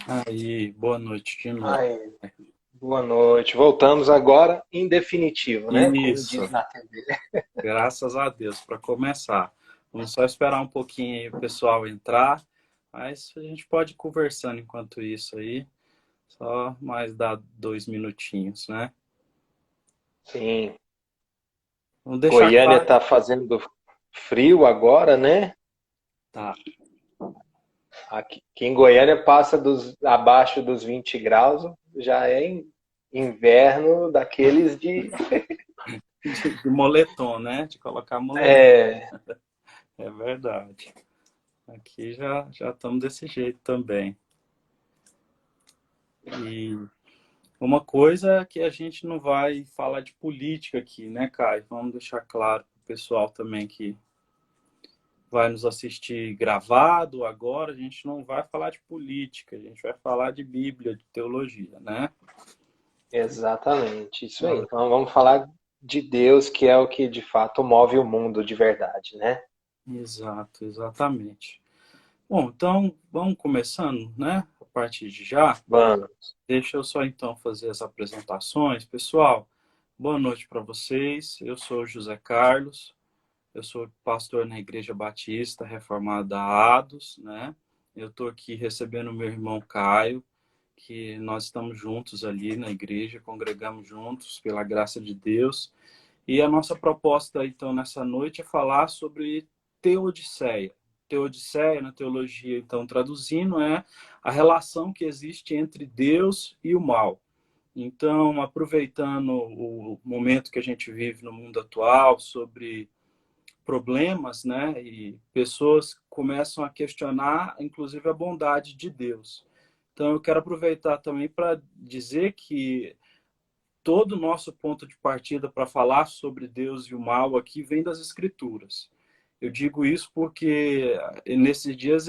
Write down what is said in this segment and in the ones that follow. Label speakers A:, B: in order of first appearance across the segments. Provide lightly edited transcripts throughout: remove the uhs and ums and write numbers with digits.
A: Aí, boa noite de novo.
B: Ai, boa noite. Voltamos agora em definitivo, né? Como
A: Isso,
B: diz na TV.
A: graças a Deus, para começar. Vamos só esperar um pouquinho aí o pessoal entrar, mas a gente pode ir conversando enquanto isso aí, só mais dar 2 minutinhos, né?
B: Sim,
A: Vamos deixar
B: Goiânia
A: claro.
B: está fazendo frio agora, né?
A: Tá,
B: Aqui em Goiânia passa abaixo dos 20 graus, já é inverno daqueles de.
A: de moletom, né? De colocar moletom.
B: É,
A: É verdade. Aqui já estamos desse jeito também. E uma coisa é que a gente não vai falar de política aqui, né, Caio? Vamos deixar claro para o pessoal também que vai nos assistir gravado agora, a gente não vai falar de política, a gente vai falar de Bíblia, de teologia, né?
B: exatamente, isso aí. Então vamos falar de Deus, que é o que de fato move o mundo de verdade, né?
A: Exato, exatamente. Bom, então vamos começando, né? A partir de já.
B: Vamos.
A: Deixa eu só então fazer as apresentações. Pessoal, boa noite para vocês. Eu sou José Carlos, eu sou pastor na Igreja Batista Reformada Ados, né? Eu estou aqui recebendo meu irmão Caio, que nós estamos juntos ali na igreja, congregamos juntos pela graça de Deus. E a nossa proposta, então, nessa noite é falar sobre teodiceia. Teodiceia, na teologia, então, traduzindo, é a relação que existe entre Deus e o mal. Então, aproveitando o momento que a gente vive no mundo atual, sobre problemas, né, e pessoas começam a questionar, inclusive, a bondade de Deus. Então, eu quero aproveitar também para dizer que todo o nosso ponto de partida para falar sobre Deus e o mal aqui vem das Escrituras. Eu digo isso porque nesses dias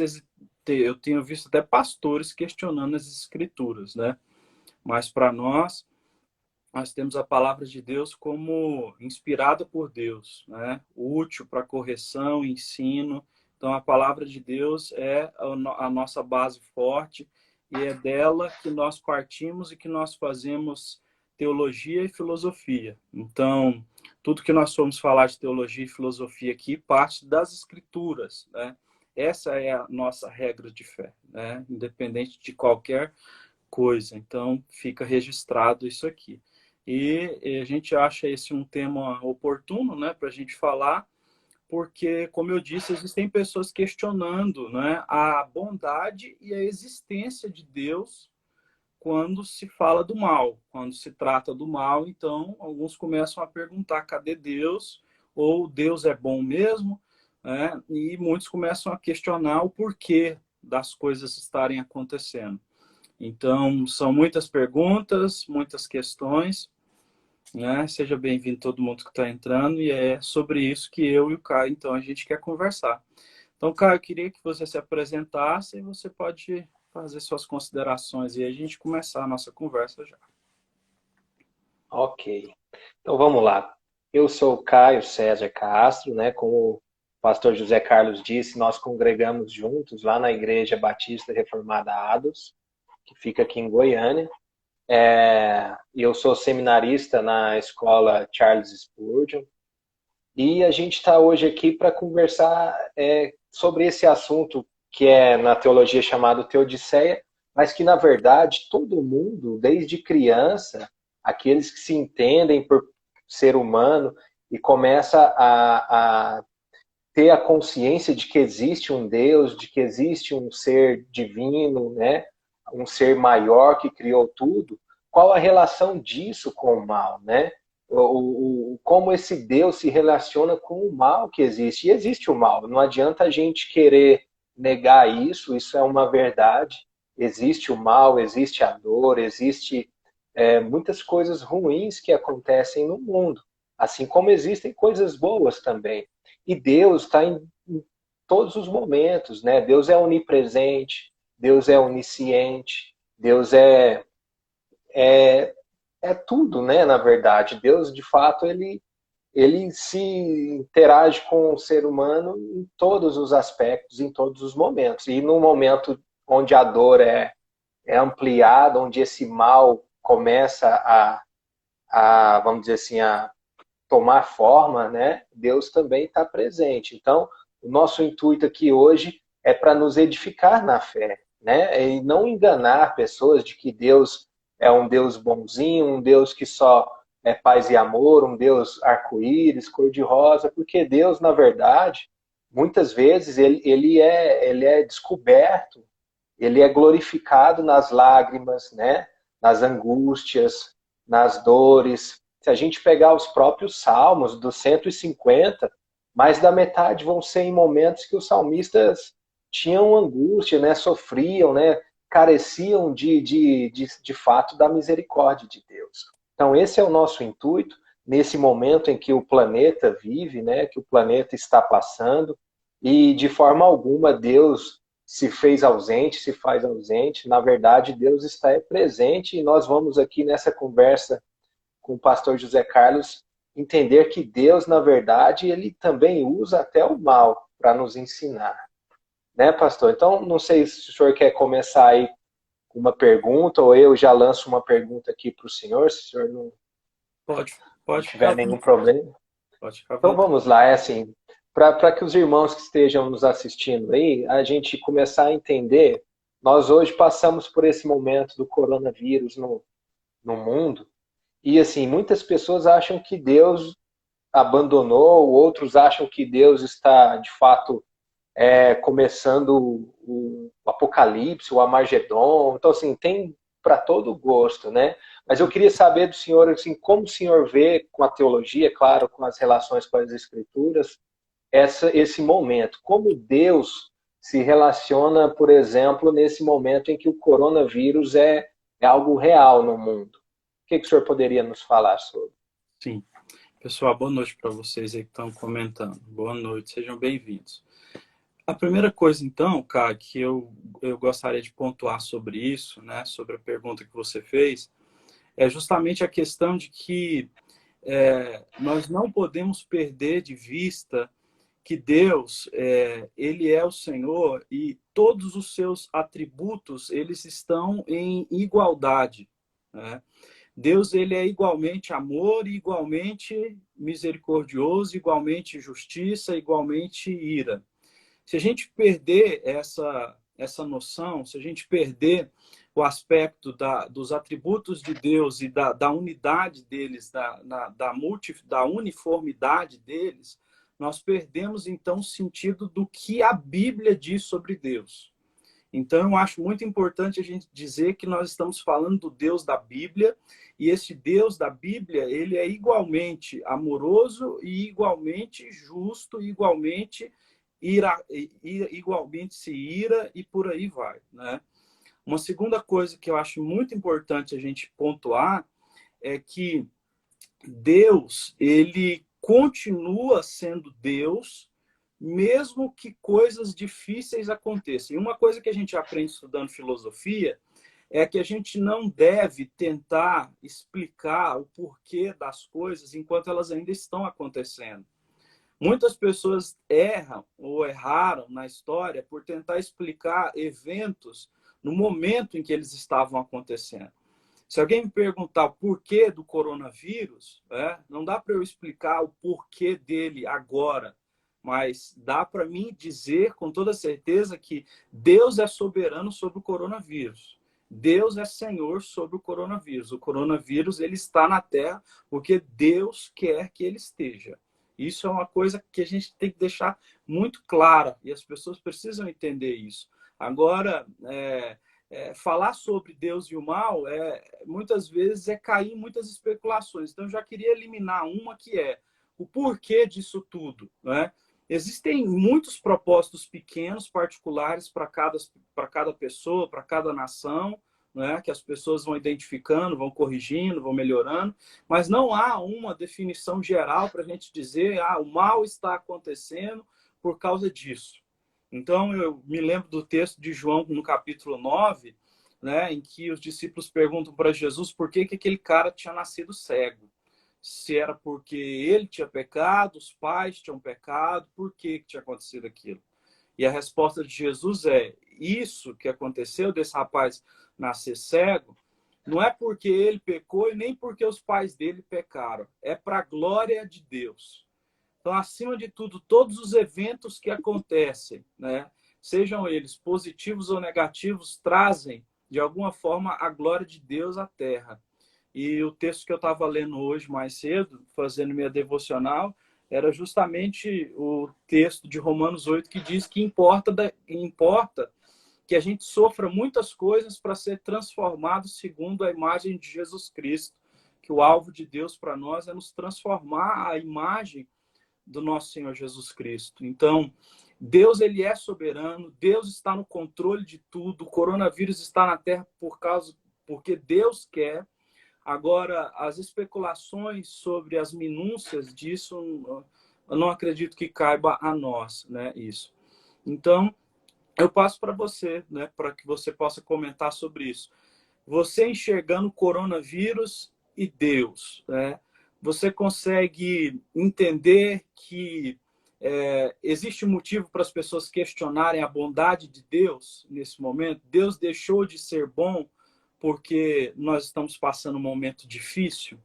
A: eu tenho visto até pastores questionando as Escrituras, né? Mas para nós temos a palavra de Deus como inspirada por Deus, né? Útil para correção, ensino. Então, a palavra de Deus é a nossa base forte e é dela que nós partimos e que nós fazemos teologia e filosofia. Então, tudo que nós formos falar de teologia e filosofia aqui parte das escrituras, né? Essa é a nossa regra de fé, né? Independente de qualquer coisa. Então, fica registrado isso aqui. E a gente acha esse um tema oportuno, né, para a gente falar, porque, como eu disse, existem pessoas questionando, né, a bondade e a existência de Deus quando se fala do mal, quando se trata do mal. Então, alguns começam a perguntar: cadê Deus? Ou Deus é bom mesmo? Né? E muitos começam a questionar o porquê das coisas estarem acontecendo. Então, são muitas perguntas, muitas questões, né? Seja bem-vindo todo mundo que está entrando, e é sobre isso que eu e o Caio, então, a gente quer conversar. Então, Caio, eu queria que você se apresentasse e você pode fazer suas considerações e a gente começar a nossa conversa já.
B: Ok. Então vamos lá. Eu sou o Caio César Castro, né? Como o pastor José Carlos disse, nós congregamos juntos lá na Igreja Batista Reformada Ados, que fica aqui em Goiânia. E eu sou seminarista na escola Charles Spurgeon. E a gente está hoje aqui para conversar sobre esse assunto que é na teologia chamado Teodiceia, mas que na verdade todo mundo, desde criança, aqueles que se entendem por ser humano e começa a ter a consciência de que existe um Deus, de que existe um ser divino, né? Um ser maior que criou tudo, qual a relação disso com o mal, né? Como esse Deus se relaciona com o mal que existe. E existe o mal, não adianta a gente querer negar isso, isso é uma verdade. Existe o mal, existe a dor, existe muitas coisas ruins que acontecem no mundo, assim como existem coisas boas também. E Deus está em todos os momentos, né? Deus é onipresente, Deus é onisciente, Deus é, é tudo, né? Na verdade, Deus de fato ele se interage com o ser humano em todos os aspectos, em todos os momentos. E no momento onde a dor é ampliado, onde esse mal começa vamos dizer assim, a tomar forma, né? Deus também está presente. Então, o nosso intuito aqui hoje é para nos edificar na fé, né? E não enganar pessoas de que Deus é um Deus bonzinho, um Deus que só é paz e amor, um Deus arco-íris, cor-de-rosa, porque Deus, na verdade, muitas vezes ele é descoberto, ele é glorificado nas lágrimas, né? Nas angústias, nas dores. Se a gente pegar os próprios salmos, dos 150, mais da metade vão ser em momentos que os salmistas tinham angústia, né? Sofriam, né? Careciam de fato da misericórdia de Deus. Então, esse é o nosso intuito, nesse momento em que o planeta vive, né? Que o planeta está passando, e de forma alguma Deus se fez ausente, se faz ausente. Na verdade, Deus está presente e nós vamos aqui nessa conversa com o pastor José Carlos entender que Deus, na verdade, ele também usa até o mal para nos ensinar. Né, pastor? Então, não sei se o senhor quer começar aí com uma pergunta ou eu já lanço uma pergunta aqui para o senhor, se o senhor não
A: Pode ficar à
B: tiver nenhum
A: vontade.
B: problema.
A: Pode ficar à
B: Então
A: vontade.
B: vamos lá, é assim, para que os irmãos que estejam nos assistindo aí, a gente começar a entender, nós hoje passamos por esse momento do coronavírus no mundo, e assim, muitas pessoas acham que Deus abandonou, outros acham que Deus está, de fato, começando o Apocalipse, o Armagedon, então assim, tem para todo gosto, né? Mas eu queria saber do senhor, assim, como o senhor vê com a teologia, claro, com as relações com as escrituras, esse momento. Como Deus se relaciona, por exemplo, nesse momento em que o coronavírus é algo real no mundo. O que o senhor poderia nos falar sobre?
A: Sim. Pessoal, boa noite para vocês aí que estão comentando. Boa noite, sejam bem-vindos. A primeira coisa, então, cara, que eu gostaria de pontuar sobre isso, né, sobre a pergunta que você fez, é justamente a questão de que nós não podemos perder de vista que Deus, ele é o Senhor e todos os seus atributos, eles estão em igualdade, né? Deus, ele é igualmente amor, igualmente misericordioso, igualmente justiça, igualmente ira. Se a gente perder essa noção, se a gente perder o aspecto dos atributos de Deus e da unidade deles, da uniformidade deles, nós perdemos, então, o sentido do que a Bíblia diz sobre Deus. Então, eu acho muito importante a gente dizer que nós estamos falando do Deus da Bíblia, e esse Deus da Bíblia, ele é igualmente amoroso e igualmente justo, igualmente se ira e por aí vai, né? Uma segunda coisa que eu acho muito importante a gente pontuar é que Deus, ele continua sendo Deus, mesmo que coisas difíceis aconteçam. E uma coisa que a gente aprende estudando filosofia é que a gente não deve tentar explicar o porquê das coisas enquanto elas ainda estão acontecendo. Muitas pessoas erram ou erraram na história por tentar explicar eventos no momento em que eles estavam acontecendo. Se alguém me perguntar o porquê do coronavírus, não dá para eu explicar o porquê dele agora, mas dá para mim dizer com toda certeza que Deus é soberano sobre o coronavírus. Deus é Senhor sobre o coronavírus. O coronavírus, ele está na Terra porque Deus quer que ele esteja. Isso é uma coisa que a gente tem que deixar muito clara e as pessoas precisam entender isso. Agora, falar sobre Deus e o mal muitas vezes cair em muitas especulações. Então, eu já queria eliminar uma que é o porquê disso tudo, né? Existem muitos propósitos pequenos, particulares para cada pessoa, para cada nação, né, que as pessoas vão identificando, vão corrigindo, vão melhorando, mas não há uma definição geral para a gente dizer o mal está acontecendo por causa disso. Então, eu me lembro do texto de João, no capítulo 9, né, em que os discípulos perguntam para Jesus por que aquele cara tinha nascido cego. Se era porque ele tinha pecado, os pais tinham pecado, por que tinha acontecido aquilo? E a resposta de Jesus é: isso que aconteceu desse rapaz nascer cego, não é porque ele pecou e nem porque os pais dele pecaram. É para a glória de Deus. Então, acima de tudo, todos os eventos que acontecem, né, sejam eles positivos ou negativos, trazem, de alguma forma, a glória de Deus à terra. E o texto que eu estava lendo hoje mais cedo, fazendo minha devocional, era justamente o texto de Romanos 8, que diz que importa que a gente sofra muitas coisas para ser transformado segundo a imagem de Jesus Cristo. Que o alvo de Deus para nós é nos transformar à imagem do nosso Senhor Jesus Cristo. Então, Deus, ele é soberano, Deus está no controle de tudo, o coronavírus está na Terra porque Deus quer. Agora, as especulações sobre as minúcias disso, eu não acredito que caiba a nós, né, isso. Então, eu passo para você, né, para que você possa comentar sobre isso. Você enxergando o coronavírus e Deus, né? Você consegue entender que existe motivo para as pessoas questionarem a bondade de Deus nesse momento? Deus deixou de ser bom porque nós estamos passando um momento difícil?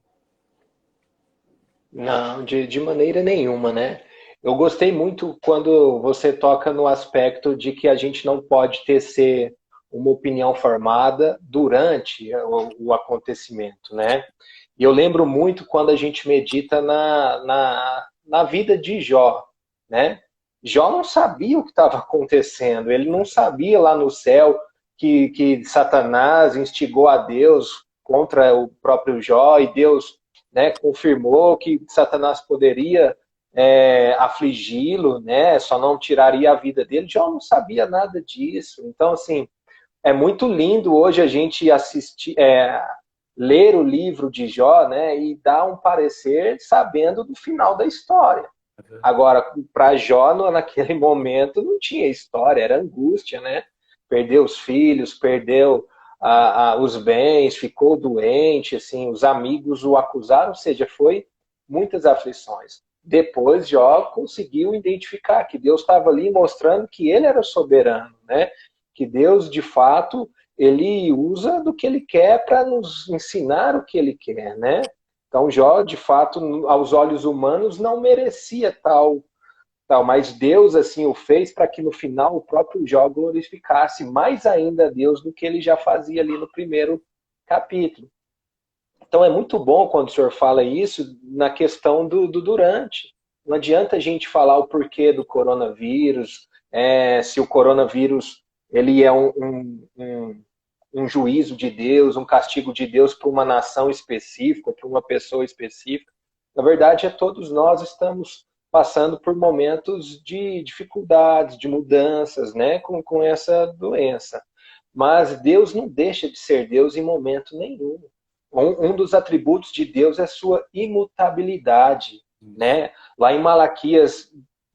B: Não, de maneira nenhuma, né? Eu gostei muito quando você toca no aspecto de que a gente não pode ser uma opinião formada durante o acontecimento, né? E eu lembro muito quando a gente medita na vida de Jó, né? Jó não sabia o que estava acontecendo, ele não sabia lá no céu que Satanás instigou a Deus contra o próprio Jó e Deus, né, confirmou que Satanás poderia afligi-lo, né, só não tiraria a vida dele. Jó não sabia nada disso. Então, assim, é muito lindo hoje a gente assistir, ler o livro de Jó, né, e dar um parecer sabendo do final da história. Agora, para Jó, naquele momento, não tinha história, era angústia, né? Perdeu os filhos, perdeu os bens, ficou doente, assim, os amigos o acusaram, ou seja, foi muitas aflições. Depois, Jó conseguiu identificar que Deus estava ali mostrando que ele era soberano, né? Que Deus, de fato, ele usa do que ele quer para nos ensinar o que ele quer, né? Então, Jó, de fato, aos olhos humanos, não merecia tal, mas Deus assim o fez para que no final o próprio Jó glorificasse mais ainda a Deus do que ele já fazia ali no primeiro capítulo. Então é muito bom quando o senhor fala isso na questão do durante. Não adianta a gente falar o porquê do coronavírus, se o coronavírus ele é um juízo de Deus, um castigo de Deus para uma nação específica, para uma pessoa específica. Na verdade, todos nós estamos passando por momentos de dificuldades, de mudanças, né, com essa doença. Mas Deus não deixa de ser Deus em momento nenhum. Um dos atributos de Deus é sua imutabilidade, né? Lá em Malaquias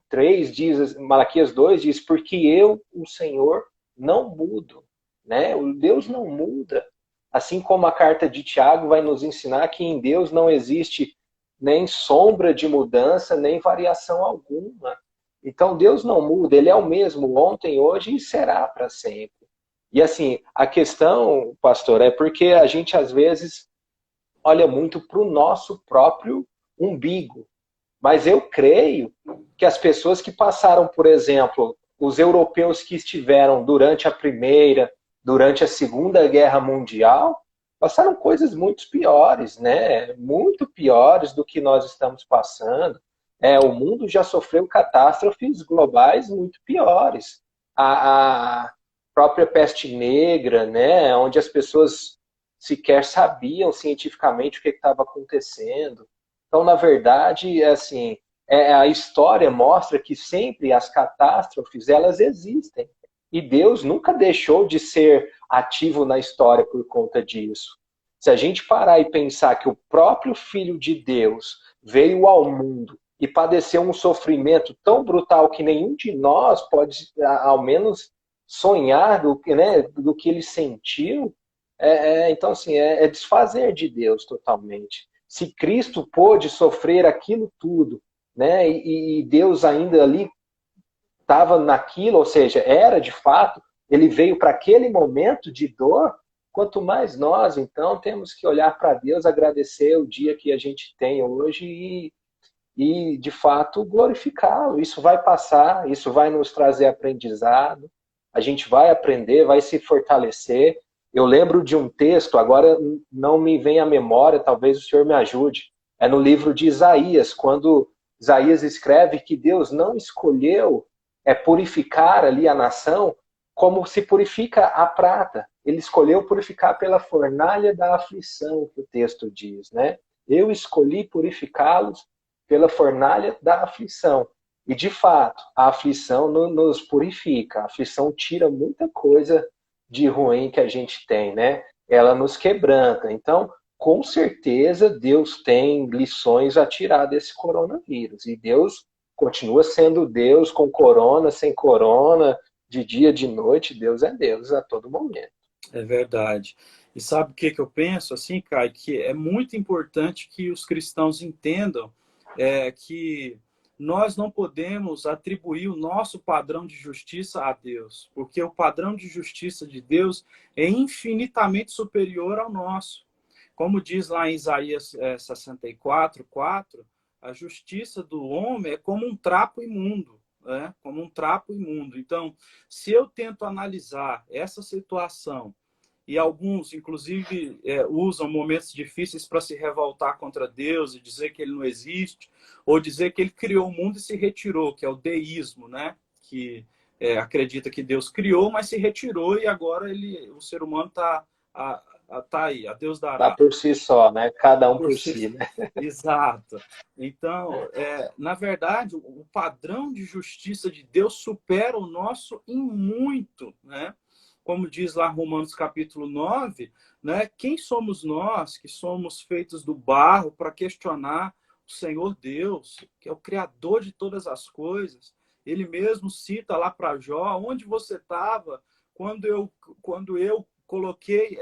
B: 3 diz, Malaquias 2 diz, porque eu, o Senhor, não mudo, né? O Deus não muda. Assim como a carta de Tiago vai nos ensinar que em Deus não existe nem sombra de mudança, nem variação alguma. Então Deus não muda, ele é o mesmo ontem, hoje e será para sempre. E assim, a questão, pastor, é porque a gente às vezes olha muito para o nosso próprio umbigo. Mas eu creio que as pessoas que passaram, por exemplo, os europeus que estiveram durante a Primeira, durante a Segunda Guerra Mundial, passaram coisas muito piores, né? Muito piores do que nós estamos passando. O mundo já sofreu catástrofes globais muito piores. A própria peste negra, né? Onde as pessoas sequer sabiam cientificamente o que estava acontecendo. Então, na verdade, assim, a história mostra que sempre as catástrofes elas existem. E Deus nunca deixou de ser ativo na história por conta disso. Se a gente parar e pensar que o próprio Filho de Deus veio ao mundo e padeceu um sofrimento tão brutal que nenhum de nós pode, ao menos, sonhar do que ele sentiu, então, assim, é desfazer de Deus totalmente. Se Cristo pôde sofrer aquilo tudo, né, e Deus ainda ali estava naquilo, ou seja, era de fato, ele veio para aquele momento de dor, quanto mais nós, então, temos que olhar para Deus, agradecer o dia que a gente tem hoje de fato, glorificá-lo. Isso vai passar, isso vai nos trazer aprendizado, a gente vai aprender, vai se fortalecer. Eu lembro de um texto, agora não me vem à memória, talvez o senhor me ajude. É no livro de Isaías, quando Isaías escreve que Deus não escolheu purificar ali a nação como se purifica a prata. Ele escolheu purificar pela fornalha da aflição, que o texto diz, né? Eu escolhi purificá-los pela fornalha da aflição. E, de fato, a aflição nos purifica. A aflição tira muita coisa de ruim que a gente tem, né? Ela nos quebranta. Então, com certeza, Deus tem lições a tirar desse coronavírus. E Deus continua sendo Deus com corona, sem corona, de dia, de noite. Deus é Deus a todo momento.
A: É verdade. E sabe o que que eu penso, assim, Caio? Que é muito importante que os cristãos entendam que nós não podemos atribuir o nosso padrão de justiça a Deus, porque o padrão de justiça de Deus é infinitamente superior ao nosso. Como diz lá em Isaías 64:4, a justiça do homem é como um trapo imundo, né? Como um trapo imundo. Então, se eu tento analisar essa situação, e alguns, inclusive, usam momentos difíceis para se revoltar contra Deus e dizer que ele não existe, ou dizer que ele criou o mundo e se retirou, que é o deísmo, né? Que acredita que Deus criou, mas se retirou e agora o ser humano está tá aí, a Deus
B: Tá
A: dará.
B: por si só, né? Cada um
A: Por
B: por
A: si...
B: si, né?
A: Exato. Então, na verdade, o padrão de justiça de Deus supera o nosso em muito, né? Como diz lá Romanos capítulo 9, né? Quem somos nós que somos feitos do barro para questionar o Senhor Deus, que é o Criador de todas as coisas? Ele mesmo cita lá para Jó, onde você estava quando eu coloquei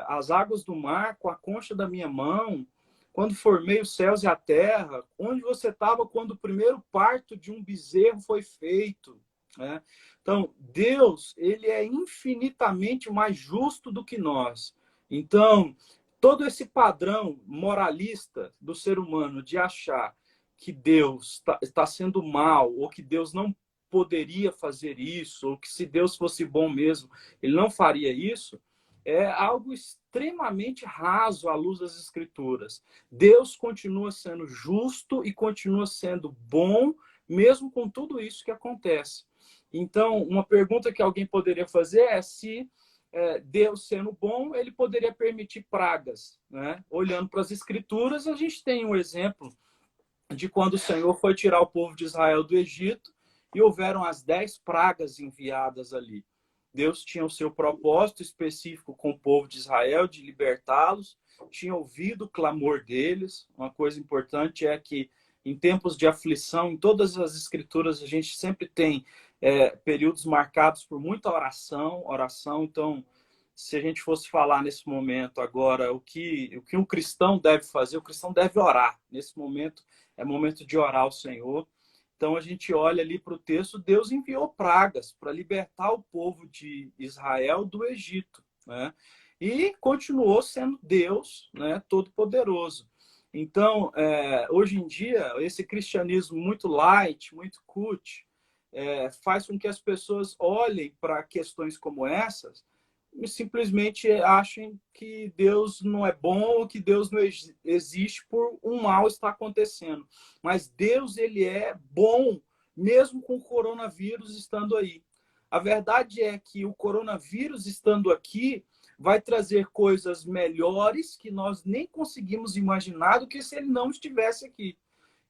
A: as águas do mar com a concha da minha mão, quando formei os céus e a terra, onde você estava quando o primeiro parto de um bezerro foi feito, né? Então, Deus, ele é infinitamente mais justo do que nós. Então, todo esse padrão moralista do ser humano de achar que Deus está sendo mal, ou que Deus não poderia fazer isso, ou que se Deus fosse bom mesmo, ele não faria isso, é algo extremamente raso à luz das Escrituras. Deus continua sendo justo e continua sendo bom, mesmo com tudo isso que acontece. Então, uma pergunta que alguém poderia fazer é se Deus sendo bom, ele poderia permitir pragas, né? Olhando para as Escrituras, a gente tem um exemplo de quando o Senhor foi tirar o povo de Israel do Egito e houveram as 10 pragas enviadas ali. Deus tinha o seu propósito específico com o povo de Israel, de libertá-los, tinha ouvido o clamor deles. Uma coisa importante é que, em tempos de aflição, em todas as escrituras, a gente sempre tem períodos marcados por muita oração. Então, se a gente fosse falar nesse momento agora o que um cristão deve fazer, o cristão deve orar. Nesse momento, é momento de orar ao Senhor. Então, a gente olha ali para o texto, Deus enviou pragas para libertar o povo de Israel do Egito, né? E continuou sendo Deus, né, todo-poderoso. Então, hoje em dia, esse cristianismo muito light, muito cult, faz com que as pessoas olhem para questões como essas e simplesmente achem que Deus não é bom ou que Deus não existe por um mal estar acontecendo. Mas Deus, ele é bom, mesmo com o coronavírus estando aí. A verdade é que o coronavírus estando aqui vai trazer coisas melhores que nós nem conseguimos imaginar do que se ele não estivesse aqui.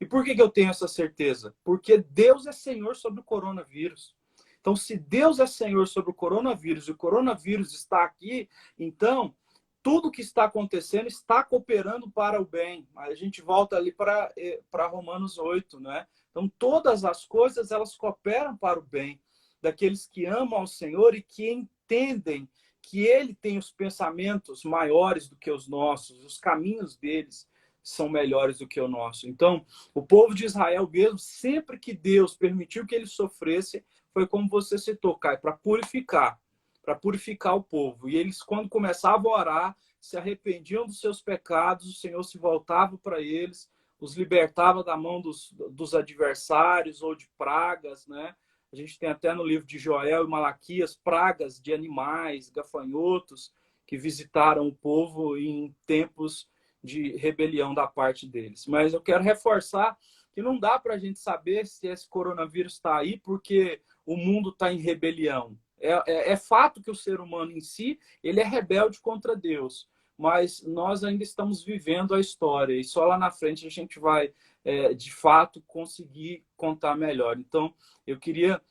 A: E por que eu tenho essa certeza? Porque Deus é Senhor sobre o coronavírus. Então, se Deus é Senhor sobre o coronavírus e o coronavírus está aqui, então tudo que está acontecendo está cooperando para o bem. A gente volta ali para Romanos 8, né? Então, todas as coisas, elas cooperam para o bem daqueles que amam ao Senhor e que entendem que Ele tem os pensamentos maiores do que os nossos, os caminhos deles são melhores do que o nosso. Então, o povo de Israel mesmo, sempre que Deus permitiu que eles sofressem, foi como você citou, Caio, para purificar o povo. E eles, quando começavam a orar, se arrependiam dos seus pecados, o Senhor se voltava para eles, os libertava da mão dos adversários ou de pragas, né? A gente tem até no livro de Joel e Malaquias pragas de animais, gafanhotos, que visitaram o povo em tempos de rebelião da parte deles. Mas eu quero reforçar que não dá para a gente saber se esse coronavírus está aí porque o mundo está em rebelião. É fato que o ser humano em si ele é rebelde contra Deus, mas nós ainda estamos vivendo a história e só lá na frente a gente vai, de fato, conseguir contar melhor. Então, eu queria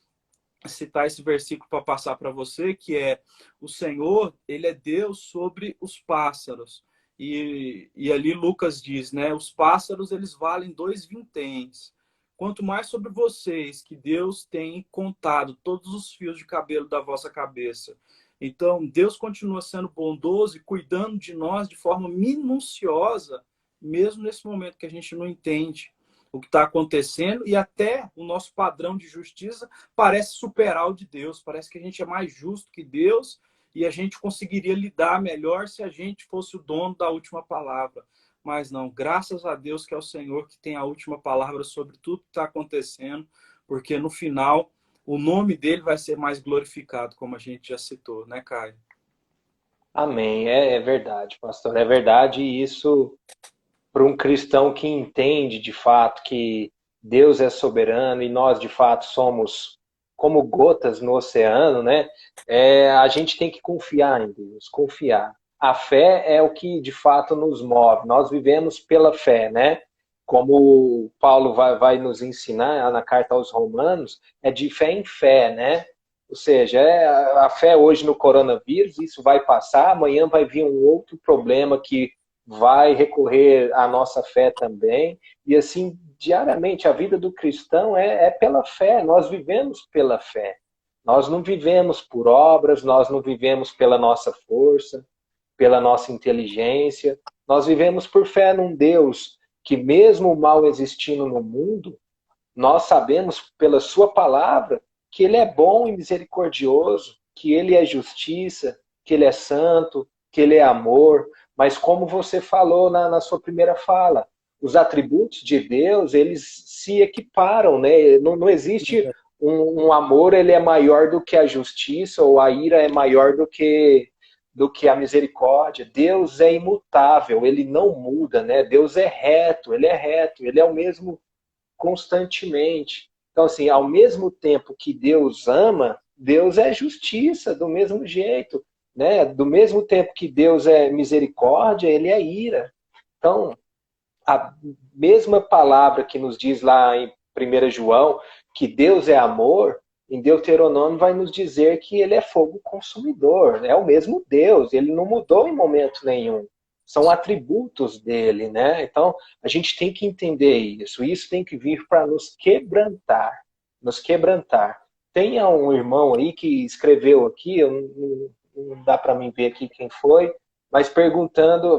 A: citar esse versículo para passar para você, que é: o Senhor, ele é Deus sobre os pássaros. E ali Lucas diz, né? Os pássaros, eles valem 2 vinténs. Quanto mais sobre vocês, que Deus tem contado todos os fios de cabelo da vossa cabeça. Então, Deus continua sendo bondoso e cuidando de nós de forma minuciosa, mesmo nesse momento que a gente não entende o que está acontecendo, e até o nosso padrão de justiça parece superar o de Deus. Parece que a gente é mais justo que Deus e a gente conseguiria lidar melhor se a gente fosse o dono da última palavra. Mas não, graças a Deus que é o Senhor que tem a última palavra sobre tudo que está acontecendo, porque no final o nome dele vai ser mais glorificado, como a gente já citou, né, Caio?
B: Amém. É verdade, pastor. É verdade, e isso, para um cristão que entende de fato que Deus é soberano e nós de fato somos como gotas no oceano, né? A gente tem que confiar em Deus, confiar. A fé é o que de fato nos move. Nós vivemos pela fé, né? Como Paulo vai nos ensinar na carta aos Romanos, é de fé em fé, né? Ou seja, a fé hoje no coronavírus, isso vai passar, amanhã vai vir um outro problema que vai recorrer à nossa fé também, e assim, diariamente, a vida do cristão é pela fé, nós vivemos pela fé. Nós não vivemos por obras, nós não vivemos pela nossa força, pela nossa inteligência, nós vivemos por fé num Deus que, mesmo o mal existindo no mundo, nós sabemos pela sua palavra que ele é bom e misericordioso, que ele é justiça, que ele é santo, que ele é amor. Mas como você falou na sua primeira fala, os atributos de Deus, eles se equiparam, né? Não existe um amor, ele é maior do que a justiça, ou a ira é maior do que a misericórdia. Deus é imutável, ele não muda, né? Deus é reto, ele é o mesmo constantemente. Então, assim, ao mesmo tempo que Deus ama, Deus é justiça do mesmo jeito, né? Do mesmo tempo que Deus é misericórdia, ele é ira. Então, a mesma palavra que nos diz lá em 1 João que Deus é amor, em Deuteronômio vai nos dizer que ele é fogo consumidor. É o mesmo Deus, ele não mudou em momento nenhum. São atributos dele, né? Então, a gente tem que entender isso. Isso tem que vir para nos quebrantar. Nos quebrantar. Tem um irmão aí que escreveu aqui, não dá para mim ver aqui quem foi, mas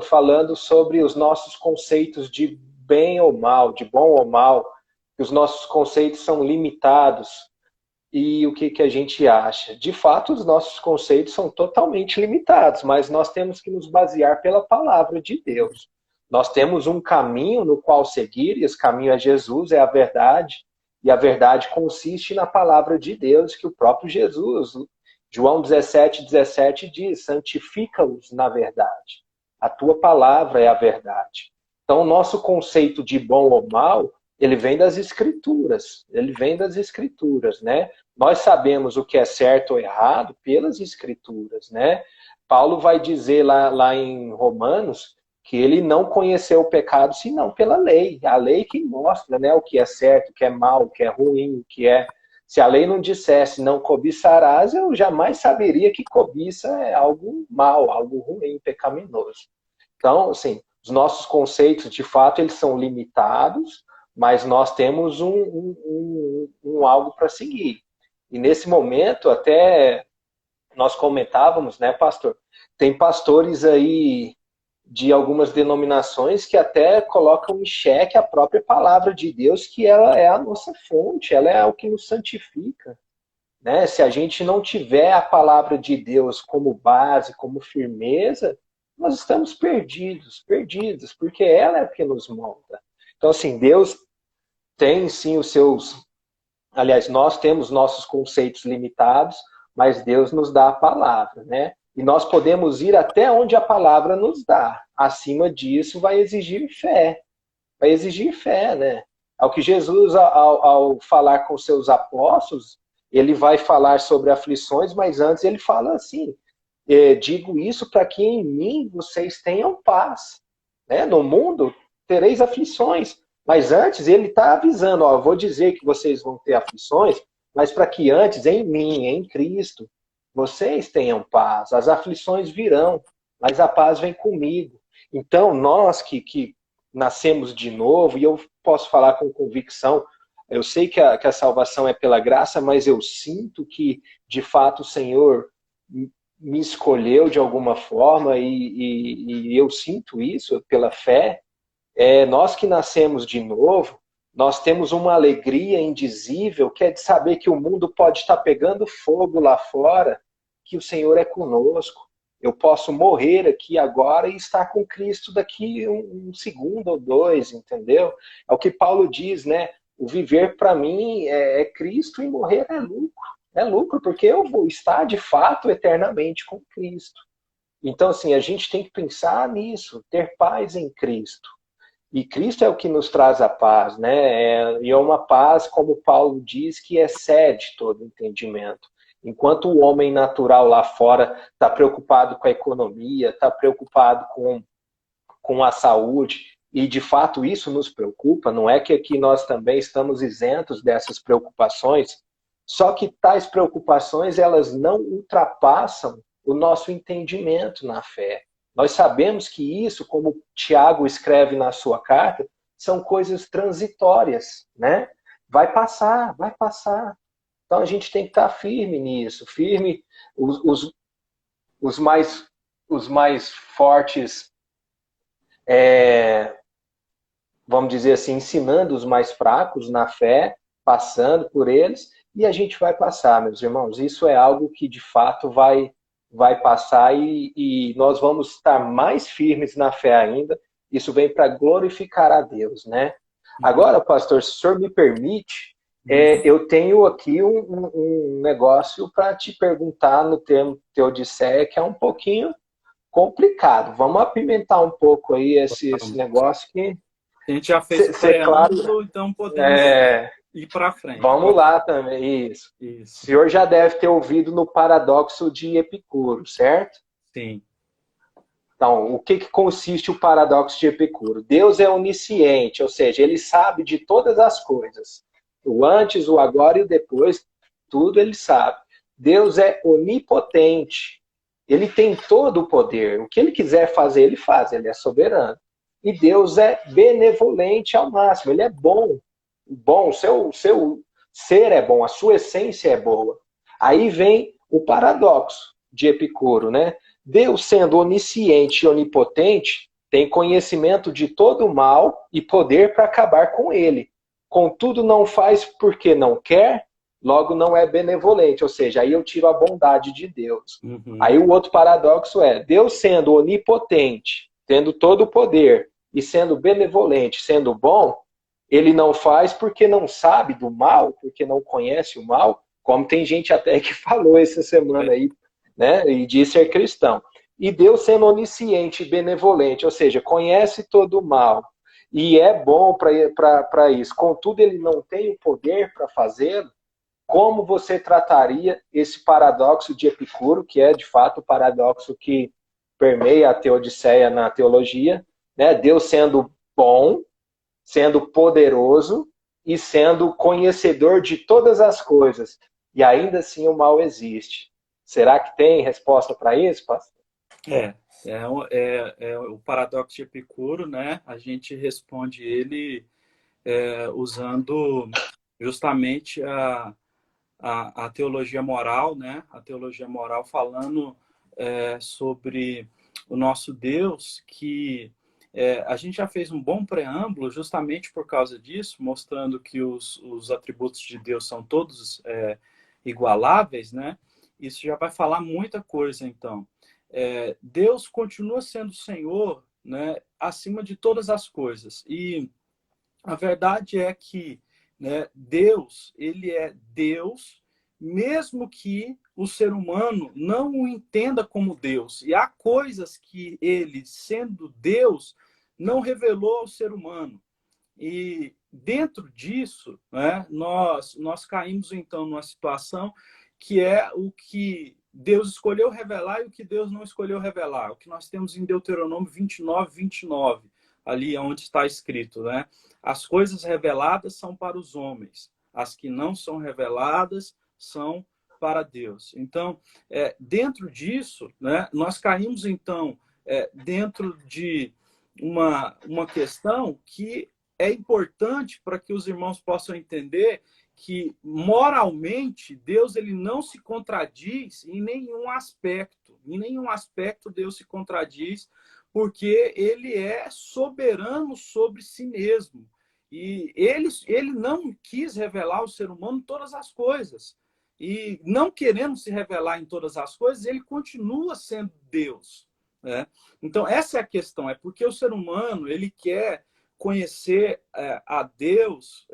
B: falando sobre os nossos conceitos de bem ou mal, de bom ou mal, que os nossos conceitos são limitados. E o que a gente acha? De fato, os nossos conceitos são totalmente limitados, mas nós temos que nos basear pela palavra de Deus. Nós temos um caminho no qual seguir, e esse caminho é Jesus, é a verdade, e a verdade consiste na palavra de Deus, que o próprio Jesus, João 17:17 diz: santifica-os na verdade. A tua palavra é a verdade. Então, o nosso conceito de bom ou mal, ele vem das Escrituras. Ele vem das Escrituras, né? Nós sabemos o que é certo ou errado pelas Escrituras, né? Paulo vai dizer lá em Romanos que ele não conheceu o pecado senão pela lei. A lei que mostra, né, o que é certo, o que é mal, o que é ruim, o que é... Se a lei não dissesse não cobiçarás, eu jamais saberia que cobiça é algo mal, algo ruim, pecaminoso. Então, assim, os nossos conceitos, de fato, eles são limitados, mas nós temos um algo para seguir. E nesse momento, até nós comentávamos, né, pastor? Tem pastores aí de algumas denominações que até colocam em xeque a própria palavra de Deus, que ela é a nossa fonte, ela é o que nos santifica. Né? Se a gente não tiver a palavra de Deus como base, como firmeza, nós estamos perdidos, perdidos, porque ela é o que nos molda. Então, assim, Deus tem sim os seus. Aliás, nós temos nossos conceitos limitados, mas Deus nos dá a palavra, né? E nós podemos ir até onde a palavra nos dá. Acima disso, vai exigir fé, né? Ao que Jesus, ao falar com seus apóstolos, ele vai falar sobre aflições, mas antes ele fala assim: digo isso para que em mim vocês tenham paz. Né? No mundo tereis aflições, mas antes ele está avisando: ó, eu vou dizer que vocês vão ter aflições, mas para que antes, em mim, em Cristo, vocês tenham paz. As aflições virão, mas a paz vem comigo. Então, nós que nascemos de novo, e eu posso falar com convicção, eu sei que a salvação é pela graça, mas eu sinto que, de fato, o Senhor me escolheu de alguma forma, e eu sinto isso pela fé. Nós que nascemos de novo, nós temos uma alegria indizível, que é de saber que o mundo pode estar pegando fogo lá fora, que o Senhor é conosco. Eu posso morrer aqui agora e estar com Cristo daqui um segundo ou dois, entendeu? É o que Paulo diz, né? O viver para mim é Cristo e morrer é lucro. É lucro, porque eu vou estar de fato eternamente com Cristo. Então, assim, a gente tem que pensar nisso, ter paz em Cristo. E Cristo é o que nos traz a paz, né? E é uma paz, como Paulo diz, que excede todo entendimento. Enquanto o homem natural lá fora está preocupado com a economia, está preocupado com a saúde, e de fato isso nos preocupa, não é que aqui nós também estamos isentos dessas preocupações, só que tais preocupações, elas não ultrapassam o nosso entendimento na fé. Nós sabemos que isso, como Tiago escreve na sua carta, são coisas transitórias, né? Vai passar, vai passar. Então a gente tem que estar firme nisso, firme. Os, mais, os mais fortes, vamos dizer assim, ensinando os mais fracos na fé, passando por eles, e a gente vai passar, meus irmãos. Isso é algo que de fato vai passar e nós vamos estar mais firmes na fé ainda. Isso vem para glorificar a Deus, né? Agora, pastor, se o senhor me permite, eu tenho aqui um negócio para te perguntar no termo Teodiceia, que é um pouquinho complicado. Vamos apimentar um pouco aí esse negócio que...
A: A gente já fez o
B: claro,
A: preâmbulo, então podemos ir para frente.
B: Vamos lá também, isso. O senhor já deve ter ouvido no paradoxo de Epicuro, certo?
A: Sim.
B: Então, o que consiste o paradoxo de Epicuro? Deus é onisciente, ou seja, ele sabe de todas as coisas. O antes, o agora e o depois, tudo ele sabe. Deus é onipotente. Ele tem todo o poder. O que ele quiser fazer, ele faz. Ele é soberano. E Deus é benevolente ao máximo. Ele é bom. Bom, o seu ser é bom, a sua essência é boa. Aí vem o paradoxo de Epicuro, né? Deus, sendo onisciente e onipotente, tem conhecimento de todo o mal e poder para acabar com ele. Contudo, não faz porque não quer, logo não é benevolente. Ou seja, aí eu tiro a bondade de Deus.
A: Uhum.
B: Aí o outro paradoxo é, Deus sendo onipotente, tendo todo o poder, e sendo benevolente, sendo bom, ele não faz porque não sabe do mal, porque não conhece o mal, como tem gente até que falou essa semana aí, né? E diz ser cristão. E Deus sendo onisciente e benevolente, ou seja, conhece todo o mal e é bom para isso. Contudo, ele não tem o poder para fazê-lo. Como você trataria esse paradoxo de Epicuro, que é de fato o paradoxo que permeia a Teodiceia na teologia, né? Deus sendo bom, sendo poderoso e sendo conhecedor de todas as coisas. E ainda assim o mal existe. Será que tem resposta para isso, pastor?
A: É o paradoxo de Epicuro, né? A gente responde ele usando justamente a teologia moral, né? A teologia moral falando sobre o nosso Deus, que a gente já fez um bom preâmbulo justamente por causa disso, mostrando que os atributos de Deus são todos igualáveis, né? Isso já vai falar muita coisa, então. Deus continua sendo Senhor, né, acima de todas as coisas. E a verdade é que, né, Deus, ele é Deus, mesmo que o ser humano não o entenda como Deus. E há coisas que ele, sendo Deus, não revelou ao ser humano. E dentro disso, né, nós caímos então numa situação que é o que Deus escolheu revelar e o que Deus não escolheu revelar. O que nós temos em Deuteronômio 29, ali onde está escrito, né? As coisas reveladas são para os homens, as que não são reveladas são para Deus. Então, dentro disso, né, nós caímos então dentro de uma questão que é importante para que os irmãos possam entender que moralmente Deus ele não se contradiz em nenhum aspecto. Em nenhum aspecto Deus se contradiz, porque ele é soberano sobre si mesmo. E ele não quis revelar ao ser humano todas as coisas. E não querendo se revelar em todas as coisas, ele continua sendo Deus, né? Então, essa é a questão. É porque o ser humano ele quer conhecer a Deus,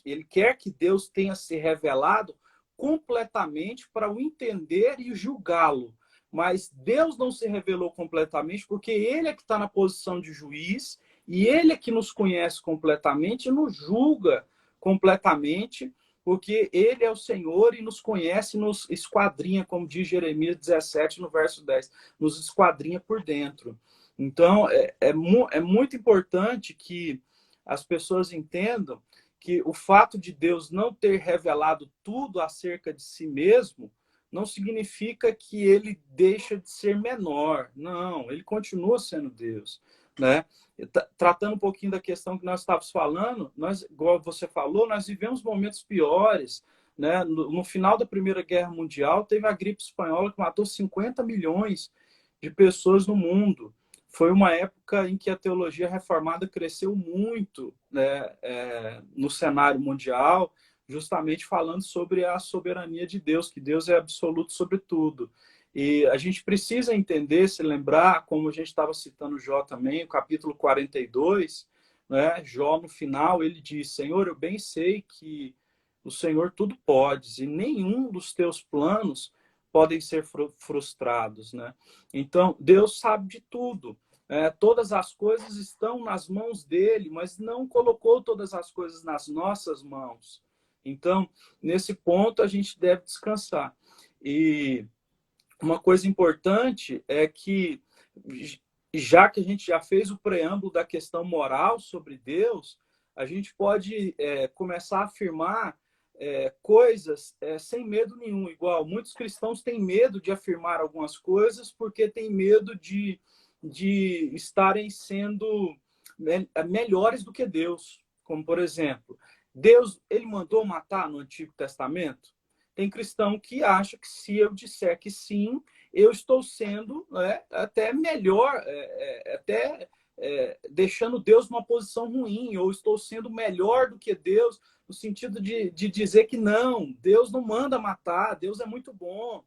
A: ele quer que Deus tenha se revelado completamente para o entender e julgá-lo. Mas Deus não se revelou completamente porque ele é que está na posição de juiz e ele é que nos conhece completamente e nos julga completamente, porque ele é o Senhor e nos conhece, nos esquadrinha, como diz Jeremias 17, no verso 10, nos esquadrinha por dentro. Então, é muito importante que as pessoas entendam que o fato de Deus não ter revelado tudo acerca de si mesmo não significa que ele deixa de ser menor. Não, ele continua sendo Deus, né? Tratando um pouquinho da questão que nós estávamos falando, nós, igual você falou, nós vivemos momentos piores, né? No final da Primeira Guerra Mundial, teve a gripe espanhola que matou 50 milhões de pessoas no mundo. Foi uma época em que a teologia reformada cresceu muito, né, no cenário mundial, justamente falando sobre a soberania de Deus, que Deus é absoluto sobre tudo. E a gente precisa entender, se lembrar, como a gente estava citando Jó também, o capítulo 42, né, Jó no final, ele diz, Senhor, eu bem sei que o Senhor tudo pode, e nenhum dos teus planos podem ser frustrados, né? Então, Deus sabe de tudo. Todas as coisas estão nas mãos dele, mas não colocou todas as coisas nas nossas mãos. Então, nesse ponto, a gente deve descansar. E uma coisa importante é que, já que a gente já fez o preâmbulo da questão moral sobre Deus, a gente pode começar a afirmar coisas sem medo nenhum. Igual, muitos cristãos têm medo de afirmar algumas coisas porque têm medo de estarem sendo melhores do que Deus. Como, por exemplo, Deus ele mandou matar no Antigo Testamento? Tem cristão que acha que se eu disser que sim, eu estou sendo até melhor, deixando Deus numa posição ruim, ou estou sendo melhor do que Deus, no sentido de dizer que não, Deus não manda matar, Deus é muito bom.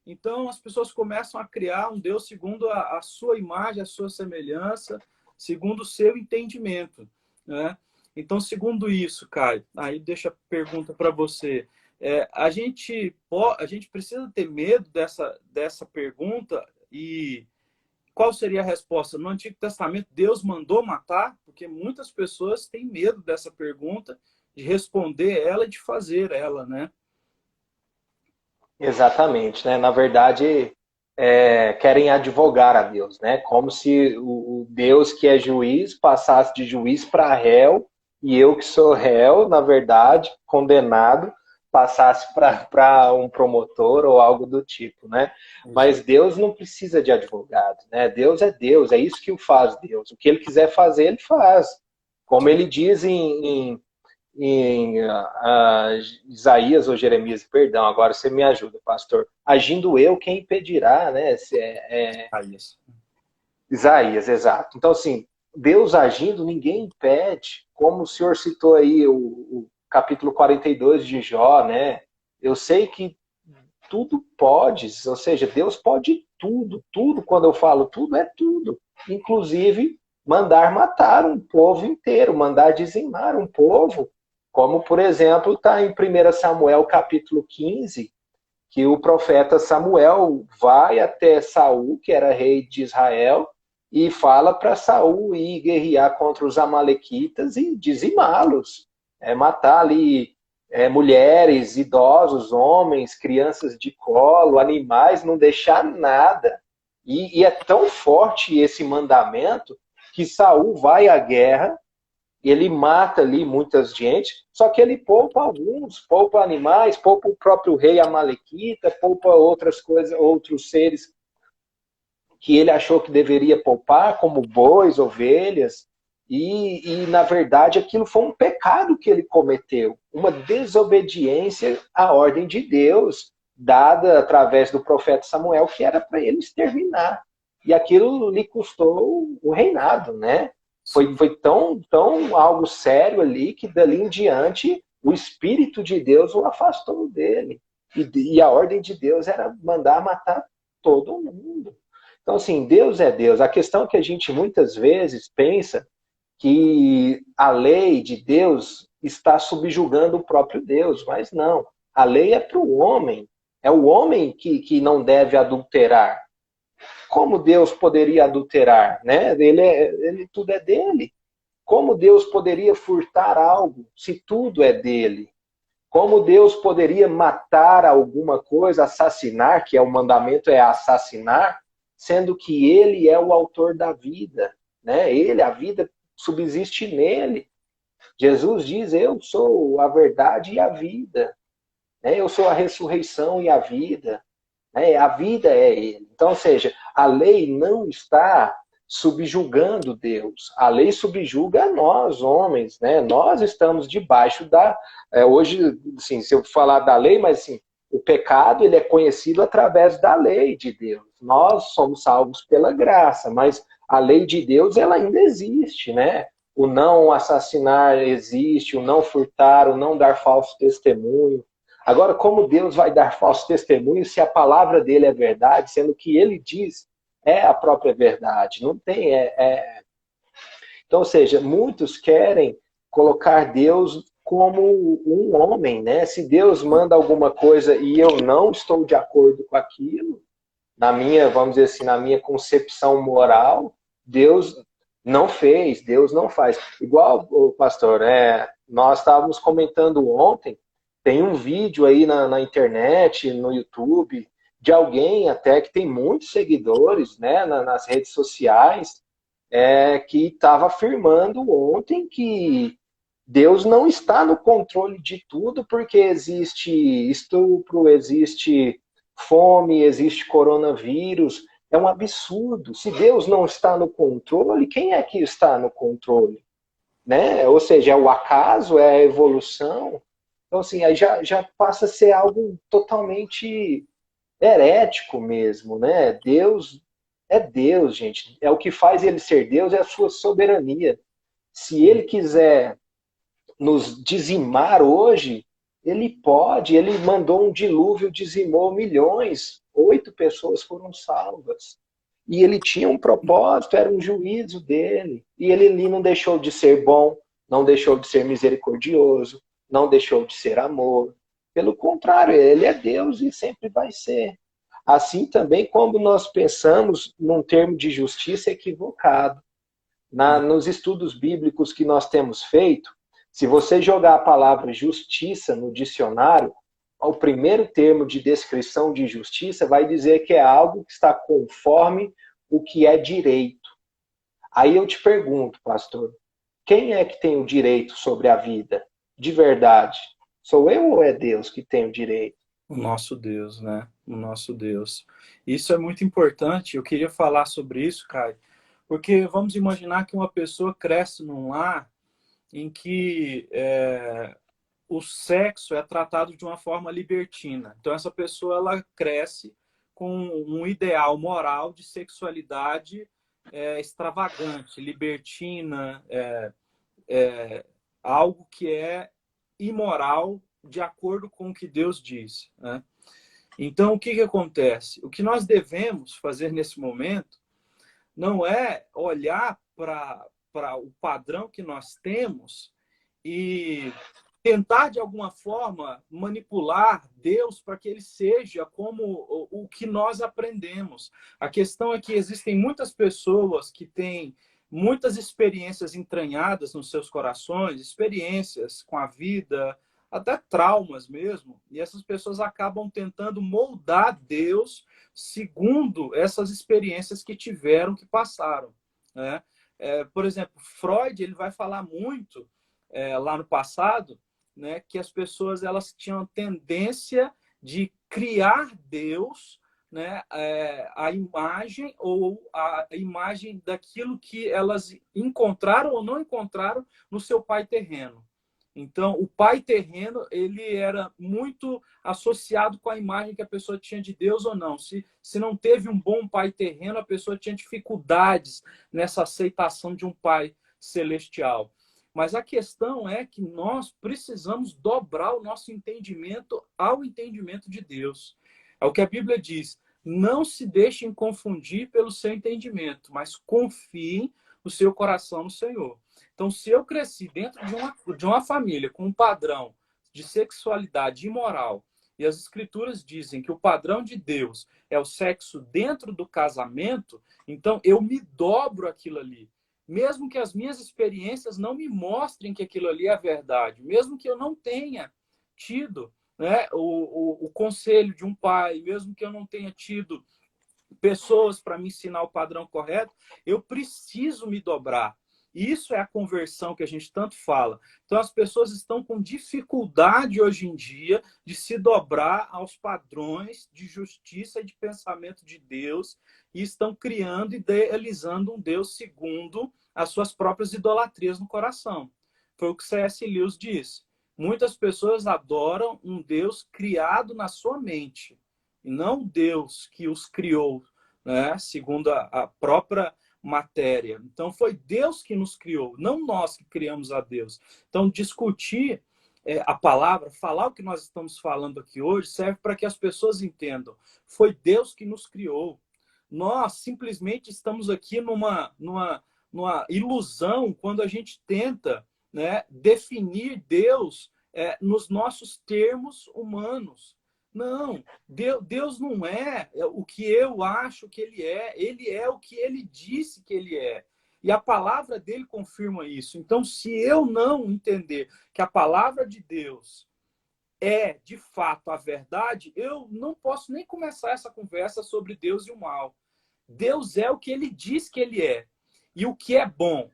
A: Então, as pessoas começam a criar um Deus segundo a sua imagem, a sua semelhança, segundo o seu entendimento, né? Então, segundo isso, Caio, aí deixa a pergunta para você. A gente precisa ter medo dessa pergunta e qual seria a resposta? No Antigo Testamento, Deus mandou matar? Porque muitas pessoas têm medo dessa pergunta, de responder ela e de fazer ela, né?
B: Exatamente, né? Na verdade, querem advogar a Deus, né? Como se o Deus que é juiz passasse de juiz para réu e eu que sou réu, na verdade, condenado, passasse para um promotor ou algo do tipo, né? Mas Deus não precisa de advogado, né? Deus, é isso que o faz Deus. O que ele quiser fazer, ele faz. Como ele diz em Isaías ou Jeremias, perdão, agora você me ajuda, pastor. Agindo eu, quem impedirá, né?
A: Isaías.
B: Isaías, exato. Então, assim, Deus agindo, ninguém impede, como o senhor citou aí o capítulo 42 de Jó, né? Eu sei que tudo pode, ou seja, Deus pode tudo, tudo, quando eu falo tudo, é tudo. Inclusive, mandar matar um povo inteiro, mandar dizimar um povo, como, por exemplo, está em 1 Samuel capítulo 15, que o profeta Samuel vai até Saul, que era rei de Israel, e fala para Saul ir guerrear contra os amalequitas e dizimá-los, matar ali mulheres, idosos, homens, crianças de colo, animais, não deixar nada. E é tão forte esse mandamento que Saul vai à guerra, ele mata ali muitas gente, só que ele poupa alguns, poupa animais, poupa o próprio rei Amalequita, poupa outras coisas, outros seres que ele achou que deveria poupar, como bois, ovelhas, e na verdade aquilo foi um pecado que ele cometeu, uma desobediência à ordem de Deus, dada através do profeta Samuel, que era para ele exterminar. E aquilo lhe custou o reinado, né? Foi tão algo sério ali que dali em diante o Espírito de Deus o afastou dele. E a ordem de Deus era mandar matar todo mundo. Então, assim, Deus é Deus. A questão é que a gente muitas vezes pensa que a lei de Deus está subjugando o próprio Deus, mas não. A lei é para o homem. É o homem que não deve adulterar. Como Deus poderia adulterar? Né? Ele tudo é dele. Como Deus poderia furtar algo se tudo é dele? Como Deus poderia matar alguma coisa, assassinar, que é o mandamento é assassinar, sendo que ele é o autor da vida, né? Ele, a vida subsiste nele. Jesus diz: eu sou a verdade e a vida, né? Eu sou a ressurreição e a vida, né? A vida é ele. Então, ou seja, a lei não está subjugando Deus. A lei subjuga a nós, homens, né? Nós estamos debaixo da... hoje, assim, se eu falar da lei, mas assim, o pecado ele é conhecido através da lei de Deus. Nós somos salvos pela graça, mas a lei de Deus ela ainda existe, né? O não assassinar existe, o não furtar, o não dar falso testemunho. Agora, como Deus vai dar falso testemunho se a palavra dele é verdade, sendo que ele diz é a própria verdade? Não tem. Então, ou seja, muitos querem colocar Deus como um homem, né? Se Deus manda alguma coisa e eu não estou de acordo com aquilo, na minha, vamos dizer assim, na minha concepção moral, Deus não fez, Deus não faz. Igual, pastor, nós estávamos comentando ontem, tem um vídeo aí na internet, no YouTube, de alguém até que tem muitos seguidores, né, nas redes sociais, que estava afirmando ontem que Deus não está no controle de tudo, porque existe estupro, existe fome, existe coronavírus. É um absurdo. Se Deus não está no controle, quem é que está no controle? Né? Ou seja, é o acaso, é a evolução. Então, assim, aí já passa a ser algo totalmente herético mesmo, né? Deus é Deus, gente. É o que faz ele ser Deus, é a sua soberania. Se ele quiser nos dizimar hoje, ele pode. Ele mandou um dilúvio, dizimou milhões. 8 pessoas foram salvas. E ele tinha um propósito, era um juízo dele. E ele ali não deixou de ser bom, não deixou de ser misericordioso, não deixou de ser amor. Pelo contrário, ele é Deus e sempre vai ser. Assim também como nós pensamos num termo de justiça equivocado. Nos estudos bíblicos que nós temos feito, se você jogar a palavra justiça no dicionário, o primeiro termo de descrição de justiça vai dizer que é algo que está conforme o que é direito. Aí eu te pergunto, pastor, quem é que tem o direito sobre a vida? De verdade, sou eu ou é Deus que tem o direito?
A: O nosso Deus, né? O nosso Deus. Isso é muito importante. Eu queria falar sobre isso, Caio, porque vamos imaginar que uma pessoa cresce num lar em que o sexo é tratado de uma forma libertina. Então, essa pessoa ela cresce com um ideal moral de sexualidade extravagante, libertina, algo que é imoral de acordo com o que Deus diz, né? Então, o que acontece? O que nós devemos fazer nesse momento não é olhar para o padrão que nós temos e tentar, de alguma forma, manipular Deus para que ele seja como o que nós aprendemos. A questão é que existem muitas pessoas que têm muitas experiências entranhadas nos seus corações, experiências com a vida, até traumas mesmo, e essas pessoas acabam tentando moldar Deus segundo essas experiências que tiveram, que passaram, né? Por exemplo, Freud, ele vai falar muito lá no passado, né, que as pessoas elas tinham tendência de criar Deus, né, a imagem ou a imagem daquilo que elas encontraram ou não encontraram no seu pai terreno. Então, o pai terreno, ele era muito associado com a imagem que a pessoa tinha de Deus ou não. Se não teve um bom pai terreno, a pessoa tinha dificuldades nessa aceitação de um pai celestial. Mas a questão é que nós precisamos dobrar o nosso entendimento ao entendimento de Deus. É o que a Bíblia diz. Não se deixem confundir pelo seu entendimento, mas confiem o seu coração no Senhor. Então, se eu cresci dentro de uma família com um padrão de sexualidade imoral, e as escrituras dizem que o padrão de Deus é o sexo dentro do casamento, então eu me dobro aquilo ali. Mesmo que as minhas experiências não me mostrem que aquilo ali é a verdade, mesmo que eu não tenha tido, né, o conselho de um pai, mesmo que eu não tenha tido pessoas para me ensinar o padrão correto, eu preciso me dobrar. Isso é a conversão que a gente tanto fala. Então, as pessoas estão com dificuldade hoje em dia de se dobrar aos padrões de justiça e de pensamento de Deus e estão criando e idealizando um Deus segundo as suas próprias idolatrias no coração. Foi o que C.S. Lewis diz. Muitas pessoas adoram um Deus criado na sua mente, e não Deus que os criou, né, segundo a própria matéria. Então, foi Deus que nos criou, não nós que criamos a Deus. Então, discutir a palavra, falar o que nós estamos falando aqui hoje, serve para que as pessoas entendam. Foi Deus que nos criou. Nós simplesmente estamos aqui numa ilusão quando a gente tenta, né, definir Deus nos nossos termos humanos. Não, Deus não é o que eu acho que ele é o que ele disse que ele é. E a palavra dele confirma isso. Então, se eu não entender que a palavra de Deus é, de fato, a verdade, eu não posso nem começar essa conversa sobre Deus e o mal. Deus é o que ele diz que ele é. E o que é bom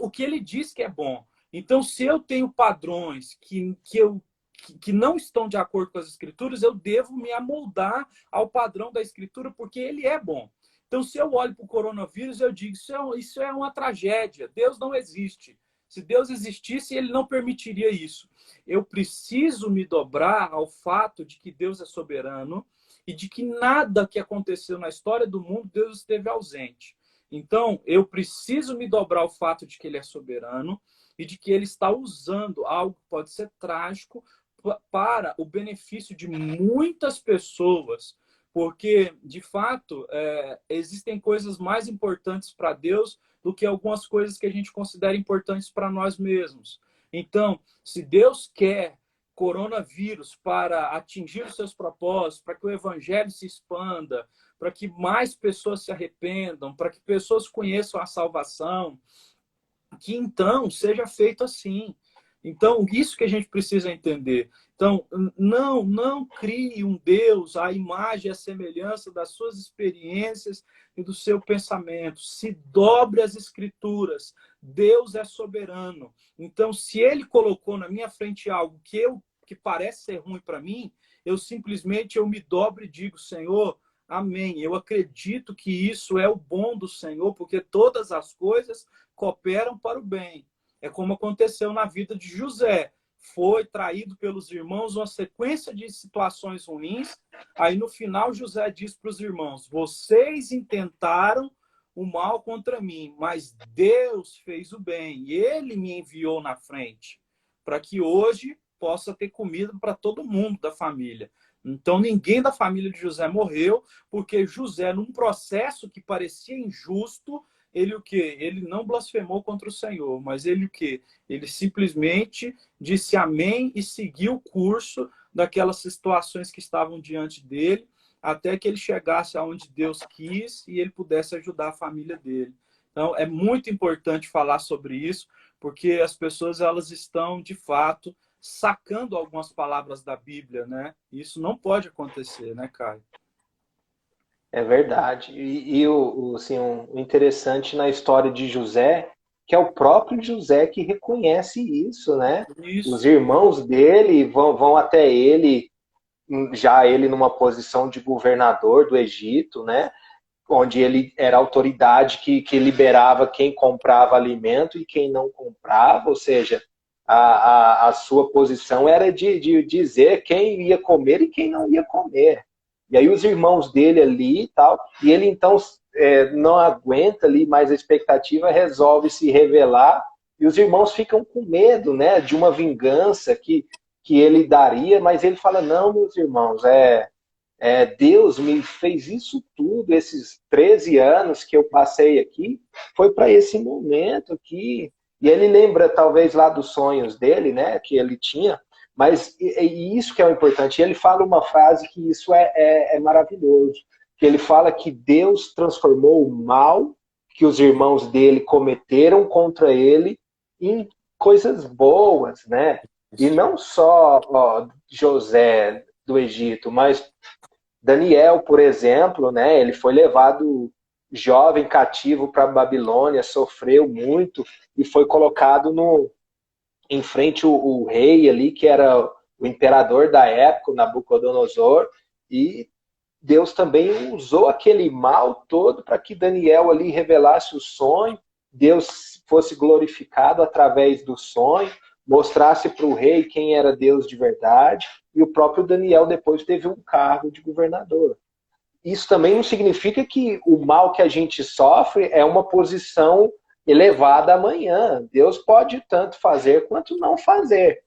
A: o que ele diz que é bom. Então, se eu tenho padrões que não estão de acordo com as escrituras, eu devo me amoldar ao padrão da escritura, porque ele é bom. Então, se eu olho para o coronavírus, eu digo, isso é uma tragédia, Deus não existe. Se Deus existisse, ele não permitiria isso. Eu preciso me dobrar ao fato de que Deus é soberano e de que nada que aconteceu na história do mundo, Deus esteve ausente. Então, eu preciso me dobrar ao fato de que ele é soberano e de que ele está usando algo que pode ser trágico para o benefício de muitas pessoas, porque, de fato, existem coisas mais importantes para Deus do que algumas coisas que a gente considera importantes para nós mesmos. Então, se Deus quer coronavírus para atingir os seus propósitos, para que o evangelho se expanda, para que mais pessoas se arrependam, para que pessoas conheçam a salvação, que então seja feito assim. Então, isso que a gente precisa entender. Então, não crie um Deus à imagem e à semelhança das suas experiências e do seu pensamento. Se dobre as escrituras. Deus é soberano. Então, se ele colocou na minha frente algo que parece ser ruim para mim, eu simplesmente me dobro e digo, Senhor, amém. Eu acredito que isso é o bom do Senhor, porque todas as coisas cooperam para o bem. É como aconteceu na vida de José. Foi traído pelos irmãos, uma sequência de situações ruins. Aí, no final, José diz para os irmãos, vocês intentaram o mal contra mim, mas Deus fez o bem. E Ele me enviou na frente para que hoje possa ter comida para todo mundo da família. Então, ninguém da família de José morreu, porque José, num processo que parecia injusto, ele o quê? Ele não blasfemou contra o Senhor, mas ele o quê? Ele simplesmente disse amém e seguiu o curso daquelas situações que estavam diante dele, até que ele chegasse aonde Deus quis e ele pudesse ajudar a família dele. Então, é muito importante falar sobre isso, porque as pessoas elas estão, de fato, sacando algumas palavras da Bíblia, né? Isso não pode acontecer, né, Caio?
B: É verdade. Assim, o interessante na história de José, que é o próprio José que reconhece isso, né? Os
A: Isso.
B: irmãos dele vão até ele, já ele numa posição de governador do Egito, né? Onde ele era a autoridade que liberava quem comprava alimento e quem não comprava, ou seja, a sua posição era de dizer quem ia comer e quem não ia comer. E aí os irmãos dele ali e tal, e ele então não aguenta ali mais a expectativa, resolve se revelar, e os irmãos ficam com medo, né, de uma vingança que ele daria, mas ele fala, não, meus irmãos, Deus me fez isso tudo, esses 13 anos que eu passei aqui, foi para esse momento aqui. E ele lembra, talvez, lá dos sonhos dele, né, que ele tinha, mas e isso que é o importante. Ele fala uma frase que isso é maravilhoso, que ele fala que Deus transformou o mal que os irmãos dele cometeram contra ele em coisas boas, né? E não só José do Egito, mas Daniel, por exemplo, né, ele foi levado jovem cativo para a Babilônia, sofreu muito e foi colocado em frente o rei ali, que era o imperador da época, o Nabucodonosor, e Deus também usou aquele mal todo para que Daniel ali revelasse o sonho, Deus fosse glorificado através do sonho, mostrasse para o rei quem era Deus de verdade, e o próprio Daniel depois teve um cargo de governador. Isso também não significa que o mal que a gente sofre é uma posição elevada amanhã. Deus pode tanto fazer quanto não fazer.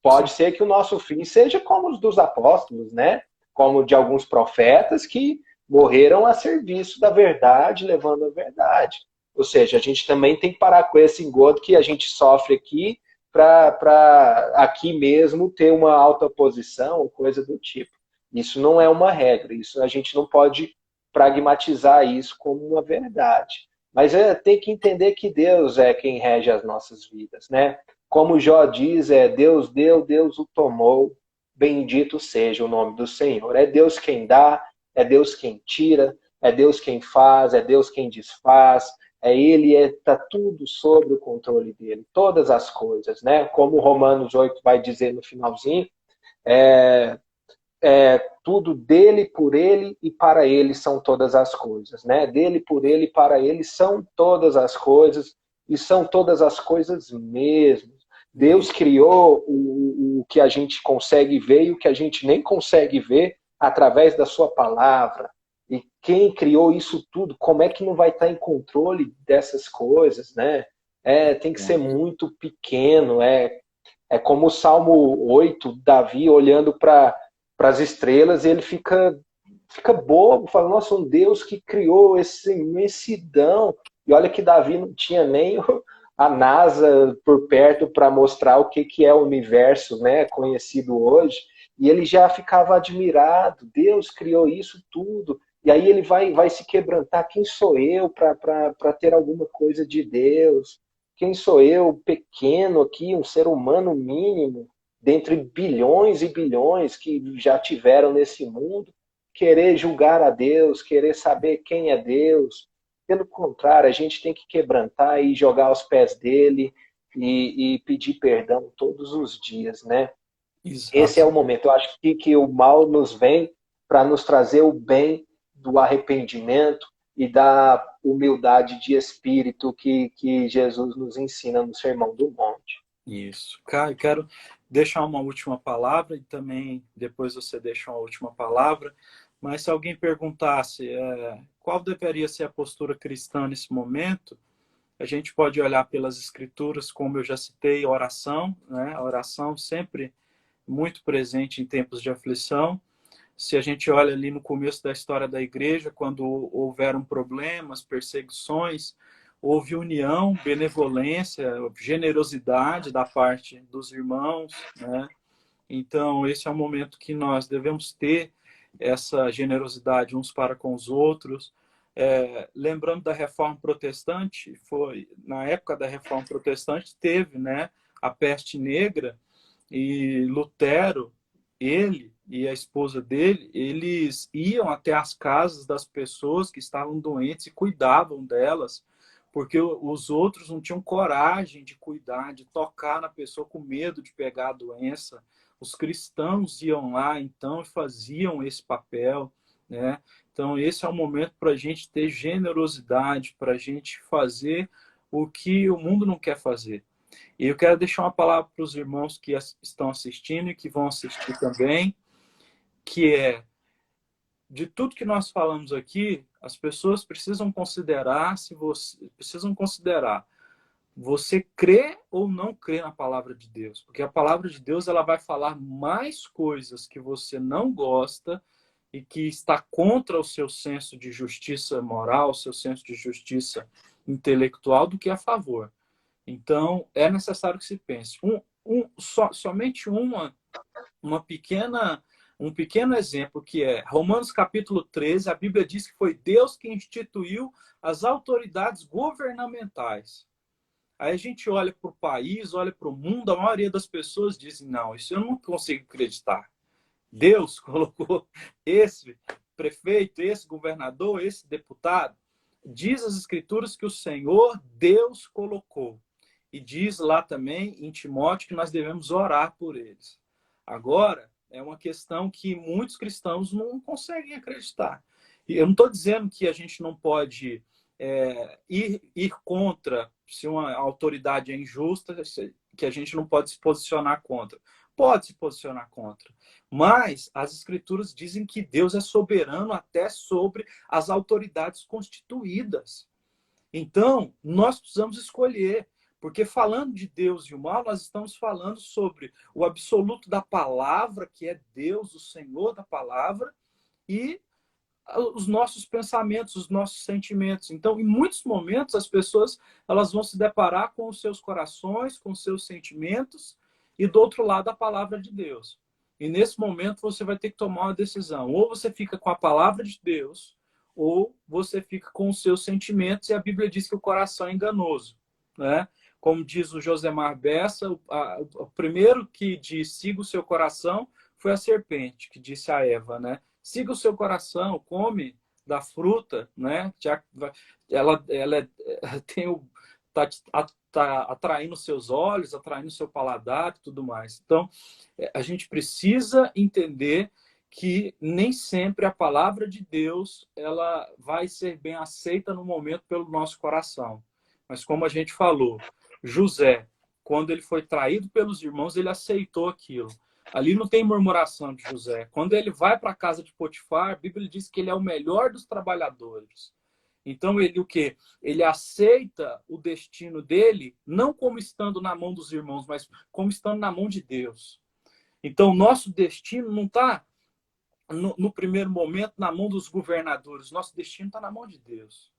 B: Pode ser que o nosso fim seja como os dos apóstolos, né? Como de alguns profetas que morreram a serviço da verdade, levando a verdade. Ou seja, a gente também tem que parar com esse engodo que a gente sofre aqui para aqui mesmo ter uma alta posição, coisa do tipo. Isso não é uma regra, isso a gente não pode pragmatizar isso como uma verdade. Mas tem que entender que Deus é quem rege as nossas vidas, né? Como Jó diz, Deus deu, Deus o tomou, bendito seja o nome do Senhor. É Deus quem dá, é Deus quem tira, é Deus quem faz, é Deus quem desfaz, Ele, está tudo sob o controle dele, todas as coisas, né? Como Romanos 8 vai dizer no finalzinho, tudo dele, por ele e para ele são todas as coisas, né? Dele, por ele e para ele são todas as coisas e são todas as coisas mesmo. Deus criou o que a gente consegue ver e o que a gente nem consegue ver através da sua palavra. E quem criou isso tudo, como é que não vai estar em controle dessas coisas, né? Tem que ser muito pequeno. É como o Salmo 8, Davi olhando para as estrelas, ele fica bobo, fala, nossa, um Deus que criou essa imensidão. E olha que Davi não tinha nem a NASA por perto para mostrar o que é o universo, né, conhecido hoje. E ele já ficava admirado, Deus criou isso tudo. E aí ele vai se quebrantar, quem sou eu para ter alguma coisa de Deus? Quem sou eu, pequeno aqui, um ser humano mínimo, dentre bilhões e bilhões que já tiveram nesse mundo, querer julgar a Deus, querer saber quem é Deus? Pelo contrário, a gente tem que quebrantar e jogar aos pés dele e pedir perdão todos os dias, né? Esse é
A: Exato.
B: o momento. Eu acho que o mal nos vem para nos trazer o bem do arrependimento e da humildade de espírito que Jesus nos ensina no Sermão do Monte.
A: Isso. Caio, quero deixar uma última palavra e também depois você deixa uma última palavra mas se alguém perguntasse qual deveria ser a postura cristã nesse momento, a gente pode olhar pelas escrituras, como eu já citei, oração, né? A oração sempre muito presente em tempos de aflição. Se a gente olha ali no começo da história da igreja, quando houveram problemas, perseguições, houve união, benevolência, generosidade da parte dos irmãos, né? Então, esse é um momento que nós devemos ter essa generosidade uns para com os outros. Lembrando da Reforma Protestante, foi na época da Reforma Protestante teve, né, a peste negra, e Lutero, ele e a esposa dele, eles iam até as casas das pessoas que estavam doentes e cuidavam delas, porque os outros não tinham coragem de cuidar, de tocar na pessoa com medo de pegar a doença. Os cristãos iam lá, então, e faziam esse papel, né? Então, esse é o momento para a gente ter generosidade, para a gente fazer o que o mundo não quer fazer. E eu quero deixar uma palavra para os irmãos que estão assistindo e que vão assistir também, que é, de tudo que nós falamos aqui, as pessoas precisam considerar você crê ou não crê na palavra de Deus, porque a palavra de Deus ela vai falar mais coisas que você não gosta e que está contra o seu senso de justiça moral, o seu senso de justiça intelectual, do que a favor. Então, é necessário que se pense. Somente um pequeno exemplo, que é Romanos capítulo 13, a Bíblia diz que foi Deus que instituiu as autoridades governamentais. Aí a gente olha para o país, olha para o mundo, a maioria das pessoas dizem, não, isso eu não consigo acreditar. Deus colocou esse prefeito, esse governador, esse deputado. Diz as Escrituras que o Senhor, Deus, colocou. E diz lá também em Timóteo que nós devemos orar por eles. Agora, é uma questão que muitos cristãos não conseguem acreditar. E eu não estou dizendo que a gente não pode ir contra, se uma autoridade é injusta, que a gente não pode se posicionar contra. Pode se posicionar contra. Mas as Escrituras dizem que Deus é soberano até sobre as autoridades constituídas. Então, nós precisamos escolher. Porque falando de Deus e o mal, nós estamos falando sobre o absoluto da palavra, que é Deus, o Senhor da palavra, e os nossos pensamentos, os nossos sentimentos. Então, em muitos momentos, as pessoas elas vão se deparar com os seus corações, com os seus sentimentos, e do outro lado a palavra de Deus. E nesse momento você vai ter que tomar uma decisão. Ou você fica com a palavra de Deus, ou você fica com os seus sentimentos, e a Bíblia diz que o coração é enganoso, né? Como diz o Josemar Bessa, o primeiro que diz siga o seu coração foi a serpente, que disse a Eva, né? Siga o seu coração, come da fruta, né? Ela tá atraindo seus olhos, atraindo seu paladar e tudo mais. Então, a gente precisa entender que nem sempre a palavra de Deus ela vai ser bem aceita no momento pelo nosso coração. Mas como a gente falou, José, quando ele foi traído pelos irmãos, ele aceitou aquilo. Ali não tem murmuração de José. Quando ele vai para a casa de Potifar, a Bíblia diz que ele é o melhor dos trabalhadores. Então, ele o quê? Ele aceita o destino dele, não como estando na mão dos irmãos, mas como estando na mão de Deus. Então, nosso destino não está, no primeiro momento, na mão dos governadores. Nosso destino está na mão de Deus.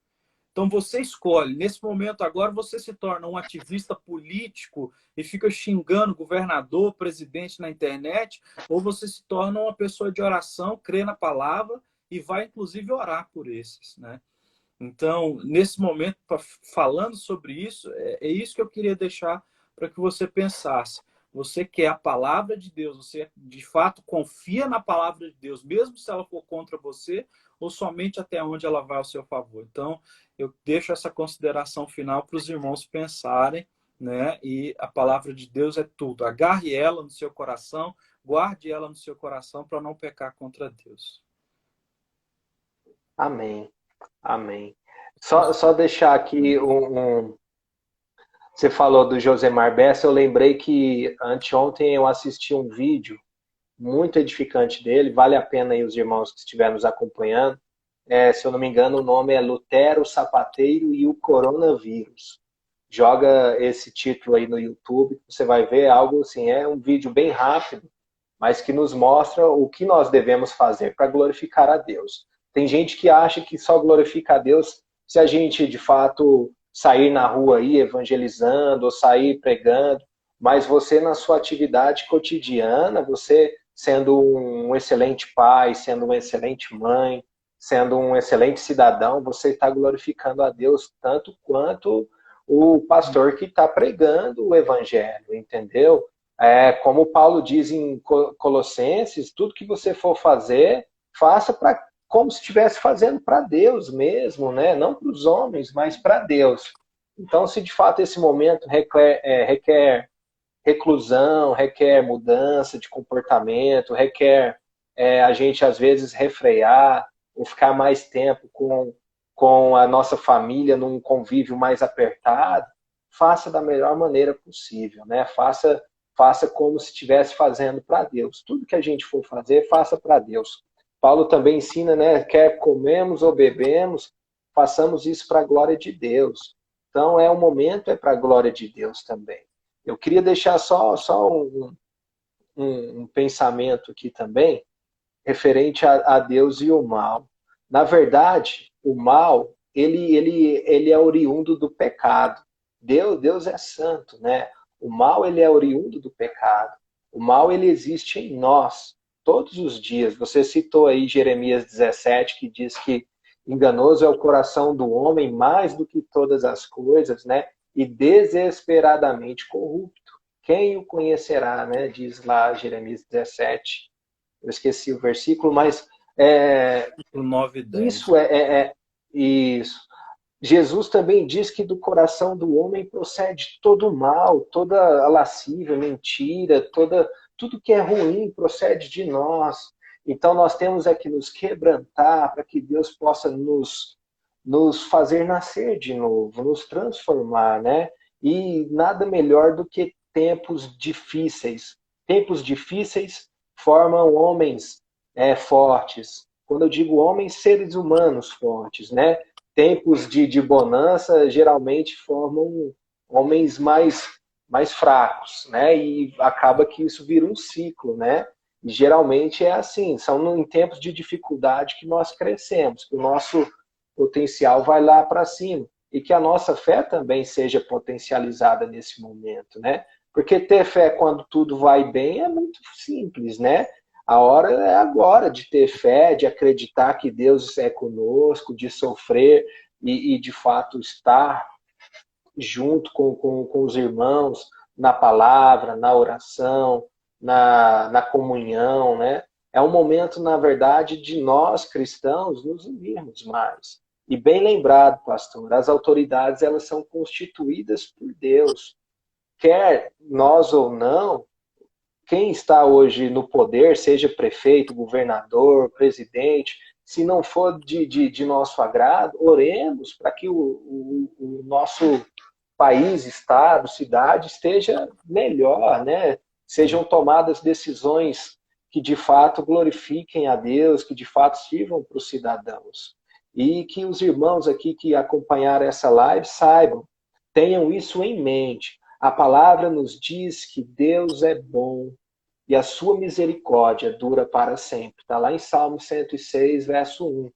A: Então você escolhe, nesse momento agora você se torna um ativista político e fica xingando governador, presidente na internet, ou você se torna uma pessoa de oração, crê na palavra e vai inclusive orar por esses, né? Então, nesse momento, falando sobre isso, é isso que eu queria deixar para que você pensasse. Você quer a palavra de Deus, você de fato confia na palavra de Deus, mesmo se ela for contra você, ou somente até onde ela vai ao seu favor. Então, eu deixo essa consideração final para os irmãos pensarem, né? E a palavra de Deus é tudo. Agarre ela no seu coração, guarde ela no seu coração para não pecar contra Deus.
B: Amém. Amém. Só deixar aqui Você falou do Josemar Bessa, eu lembrei que anteontem eu assisti um vídeo muito edificante dele, vale a pena aí os irmãos que estiverem nos acompanhando. Se eu não me engano, o nome é Lutero, o Sapateiro e o Coronavírus. Joga esse título aí no YouTube, você vai ver algo assim, é um vídeo bem rápido, mas que nos mostra o que nós devemos fazer para glorificar a Deus. Tem gente que acha que só glorifica a Deus se a gente, de fato, sair na rua aí evangelizando ou sair pregando, mas você na sua atividade cotidiana, você sendo um excelente pai, sendo uma excelente mãe, sendo um excelente cidadão, você está glorificando a Deus tanto quanto o pastor que está pregando o evangelho, entendeu? Como Paulo diz em Colossenses, tudo que você for fazer, faça como se estivesse fazendo para Deus mesmo, né? Não para os homens, mas para Deus. Então, se de fato esse momento requer reclusão, requer mudança de comportamento, requer a gente às vezes refrear ou ficar mais tempo com a nossa família num convívio mais apertado, faça da melhor maneira possível, né? Faça como se estivesse fazendo para Deus. Tudo que a gente for fazer, faça para Deus. Paulo também ensina, né? Quer comemos ou bebemos, façamos isso para a glória de Deus. Então, o momento para a glória de Deus também. Eu queria deixar só um pensamento aqui também, referente a Deus e o mal. Na verdade, o mal, ele é oriundo do pecado. Deus é santo, né? O mal, ele é oriundo do pecado. O mal, ele existe em nós, todos os dias. Você citou aí Jeremias 17, que diz que enganoso é o coração do homem mais do que todas as coisas, né? E desesperadamente corrupto. Quem o conhecerá, né? Diz lá Jeremias 17. Eu esqueci o versículo, mas
A: O 9 e 10.
B: Isso. Jesus também diz que do coração do homem procede todo o mal, toda a lascívia, mentira, tudo que é ruim procede de nós. Então nós temos que nos quebrantar para que Deus possa nos fazer nascer de novo, nos transformar, né? E nada melhor do que tempos difíceis. Tempos difíceis formam homens fortes. Quando eu digo homens, seres humanos fortes, né? Tempos de bonança geralmente formam homens mais fracos, né? E acaba que isso vira um ciclo, né? E geralmente é assim, são em tempos de dificuldade que nós crescemos, que o nosso potencial vai lá para cima e que a nossa fé também seja potencializada nesse momento, né? Porque ter fé quando tudo vai bem é muito simples, né? A hora é agora de ter fé, de acreditar que Deus é conosco, de sofrer e de fato estar junto com os irmãos na palavra, na oração, na comunhão, né? É um momento, na verdade, de nós cristãos nos unirmos mais. E bem lembrado, pastor, as autoridades elas são constituídas por Deus. Quer nós ou não, quem está hoje no poder, seja prefeito, governador, presidente, se não for de nosso agrado, oremos para que o nosso país, estado, cidade esteja melhor, né? Sejam tomadas decisões que de fato glorifiquem a Deus, que de fato sirvam para os cidadãos. E que os irmãos aqui que acompanharam essa live saibam, tenham isso em mente. A palavra nos diz que Deus é bom e a sua misericórdia dura para sempre. Está lá em Salmo 106, verso 1.